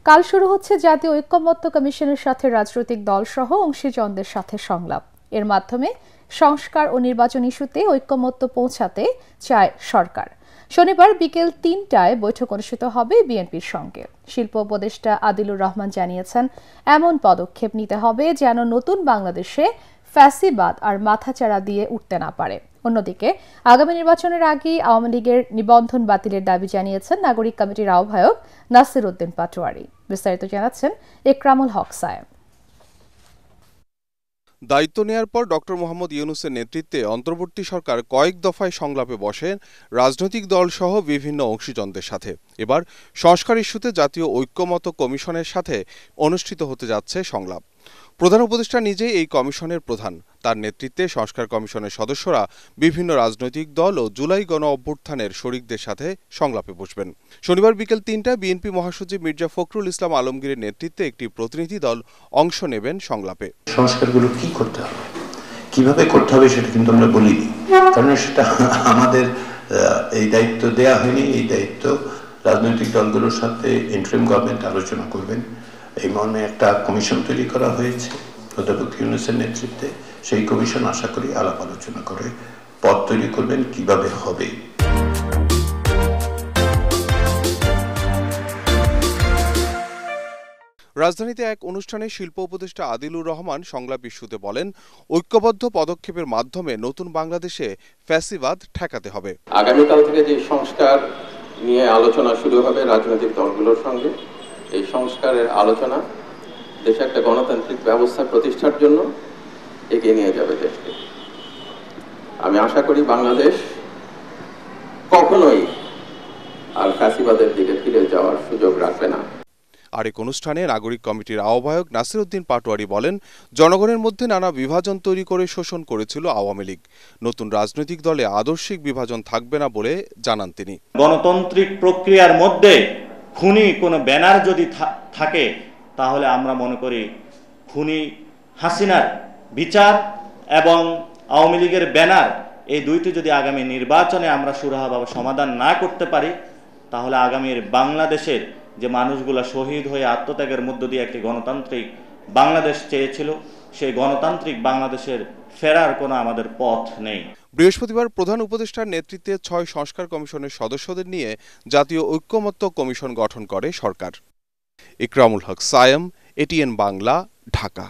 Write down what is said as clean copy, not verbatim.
কাল শুরু হচ্ছে জাতীয় ঐক্যমত্য কমিশনের সাথে রাজনৈতিক দলসহ অংশীজনদের সাথে সংলাপ। এর মাধ্যমে সংস্কার ও নির্বাচন ইস্যুতে ঐক্যমত্য পৌঁছাতে চায় সরকার। শনিবার বিকেল ৩টায় বৈঠক অনুষ্ঠিত হবে বিএনপির সঙ্গে। শিল্প উপদেষ্টা আদিলুর রহমান জানিয়েছেন, এমন পদক্ষেপ নিতে হবে যেন নতুন বাংলাদেশে ফ্যাসিবাদ আর মাথাচাড়া দিয়ে উঠতে না পারে। অন্যদিকে আগামী নির্বাচনের আগেই আওয়ামী লীগের নিবন্ধন বাতিলের দাবি জানিয়েছেন নাগরিক কমিটির আহ্বায়ক নাসির উদ্দিন পাটোয়ারি। বিস্তারিত জানাচ্ছেন ইকরামুল হক সায়েম। দায়িত্ব নেয়ার পর ডক্টর মোহাম্মদ ইউনূসের নেতৃত্বে অন্তর্বর্তী সরকার কয়েক দফায় সংলাপে বসেন রাজনৈতিক দলসহ বিভিন্ন অংশীজনদের সাথে। এবার সংস্কার ইস্যুতে জাতীয় ঐক্যমত্য কমিশনের সাথে অনুষ্ঠিত হতে যাচ্ছে সংলাপ। প্রধান উপদেষ্টা নিজেই এই কমিশনের প্রধান। তার নেতৃত্বে সংস্কার কমিশনের সদস্যরা বিভিন্ন রাজনৈতিক দল ও জুলাই গণ অভ্যুত্থানের শরিকদের সাথে সংলাপে বসবেন। শনিবার বিকেল ৩টায় বিএনপি মহাসচিব মির্জা ফখরুল ইসলাম আলমগীরের নেতৃত্বে একটি প্রতিনিধি দল অংশ নেবেন সংলাপে। সংস্কারগুলো কি করতে হবে, কিভাবে করতে হবে সেটা কিন্তু আমরা বলিনি, কারণ সেটা আমাদের এই দায়িত্ব দেয়া হয়নি। এই দায়িত্ব রাজনৈতিক দলগুলোর সাথে ইন্টারিম গভর্নমেন্ট আলোচনা করবেন। এই মর্মে একটা কমিশন তৈরি করা হয়েছে অধ্যাপক ইউনূসের নেতৃত্বে। সেই কমিশন আশা করি আলাপ আলোচনা করে পথ তৈরি করবেন কিভাবে হবে। রাজধানীতে এক অনুষ্ঠানে শিল্প উপদেষ্টা আদিলুর রহমান সংলাপ ইস্যুতে বলেন, ঐক্যবদ্ধ পদক্ষেপের মাধ্যমে নতুন বাংলাদেশে ফ্যাসিবাদ ঠেকাতে হবে। আগামীকাল থেকে যে সংস্কার নিয়ে আলোচনা শুরু হবে রাজনৈতিক দলগুলোর সঙ্গে, এই সংস্কারের আলোচনা দেশে একটা গণতান্ত্রিক ব্যবস্থা প্রতিষ্ঠার জন্য এগিয়ে নিয়ে যাবে দেশকে। আমি আশা করি বাংলাদেশ কখনোই আর ফ্যাসিবাদের দিকে ফিরে যাওয়ার সুযোগ রাখবে না। আরেক অনুষ্ঠানে নাগরিক কমিটির আহ্বায়ক নাসির উদ্দিন পাটোয়ারি বলেন, জনগণের মধ্যে নানা বিভাজন তৈরি করে শোষণ করেছিল আওয়ামী লীগ। নতুন রাজনৈতিক দলে আদর্শিক বিভাজন থাকবে না বলে জানান তিনি। গণতান্ত্রিক প্রক্রিয়ার মধ্যে খুনি কোনো ব্যানার যদি থাকে, তাহলে আমরা মনে করি খুনি হাসিনার বিচার এবং আওয়ামী লীগের ব্যানার, এই দুইটি যদি আগামী নির্বাচনে আমরা সুরাহাভাবে সমাধান না করতে পারি, তাহলে আগামীর বাংলাদেশের যে মানুষগুলা শহীদ হয়ে আত্মত্যাগের মধ্য দিয়ে একটি গণতান্ত্রিক বাংলাদেশ চেয়েছিল, সেই গণতান্ত্রিক বাংলাদেশের ফেরার কোনো আমাদের পথ নেই। বৃহস্পতিবার প্রধান উপদেষ্টার নেতৃত্বে ৬ সংস্কার কমিশনের সদস্যদের নিয়ে জাতীয় ঐক্যমত্য কমিশন গঠন করে সরকার। ইকরামুল হক সায়েম, এটিএন বাংলা, ঢাকা।